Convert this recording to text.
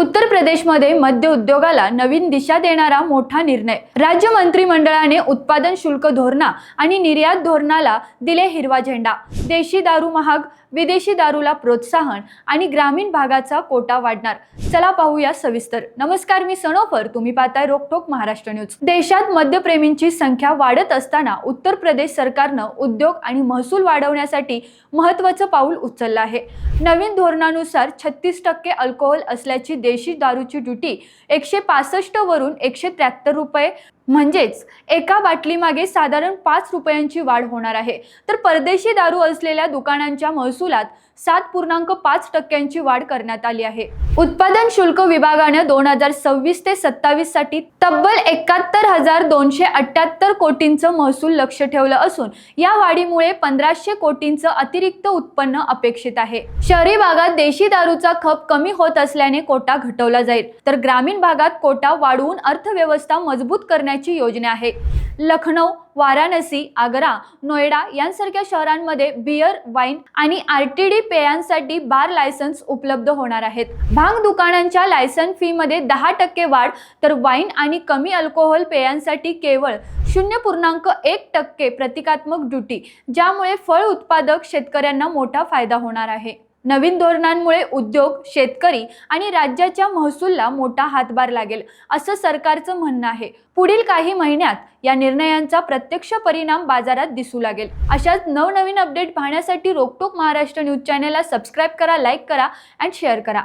उत्तर प्रदेशमध्ये मद्य उद्योगाला नवीन दिशा देणारा मोठा निर्णय। राज्य मंत्रिमंडळाने उत्पादन शुल्क धोरणा आणि निर्यात धोरणाला दिले हिरवा झेंडा। देशी दारू महाग, विदेशी दारूला प्रोत्साहन आणि ग्रामीण भागाचा कोटा वाढणार। चला पाहूया सविस्तर। नमस्कार, मी सनोफर, तुम्ही पाहताय रोकटोक महाराष्ट्र न्यूज। देशात मद्यप्रेमींची संख्या वाढत असताना उत्तर प्रदेश सरकारने उद्योग आणि महसूल वाढवण्यासाठी महत्त्वाचं पाऊल उचललं आहे। नवीन धोरणानुसार 36% अल्कोहोल असल्याची देशी दारूची ड्युटी 165 वरून 173 रुपये म्हणजेच एका बाटली मागे साधारण 5 रुपयांची वाढ होणार आहे। तर परदेशी दारू असलेल्या दुकानांच्या महसुलात 7.5% वाढ करण्यात आली आहे। उत्पादन शुल्क विभागाने 2026 ते 27 साठी तब्बल 71,278 कोटींचं महसूल लक्ष्य ठेवलं असून या वाढीमुळे 1500 कोटींचं अतिरिक्त उत्पन्न अपेक्षित आहे। शहरी भागात देशी दारूचा खप कमी होत असल्याने कोटा घटवला जाईल, तर ग्रामीण भागात कोटा वाढवून अर्थव्यवस्था मजबूत करण्याची योजना आहे। लखनौ, वाराणसी, आग्रा, नोएडा यांसारख्या शहरांमध्ये बियर, वाईन आणि आरटीडी पेयांसाठी बार लायसन्स उपलब्ध होणार आहेत। भांग दुकानांच्या लायसन फी मध्ये 10% वाढ, तर वाईन आणि कमी अल्कोहोल पेयांसाठी केवळ 0.1% प्रतिकात्मक ड्युटी, ज्यामुळे फळ उत्पादक शेतकऱ्यांना मोठा फायदा होणार आहे। नवीन धोरणांमुळे उद्योग, शेतकरी आणि राज्याच्या महसूलला मोठा हातभार लागेल, असं सरकारचं म्हणणं आहे। पुढील काही महिन्यात या निर्णयांचा प्रत्यक्ष परिणाम बाजारात दिसू लागेल। अशाच नवनवीन अपडेट पाहण्यासाठी रोकटोक महाराष्ट्र न्यूज चॅनलला सबस्क्राइब करा, लाईक करा आणि शेअर करा।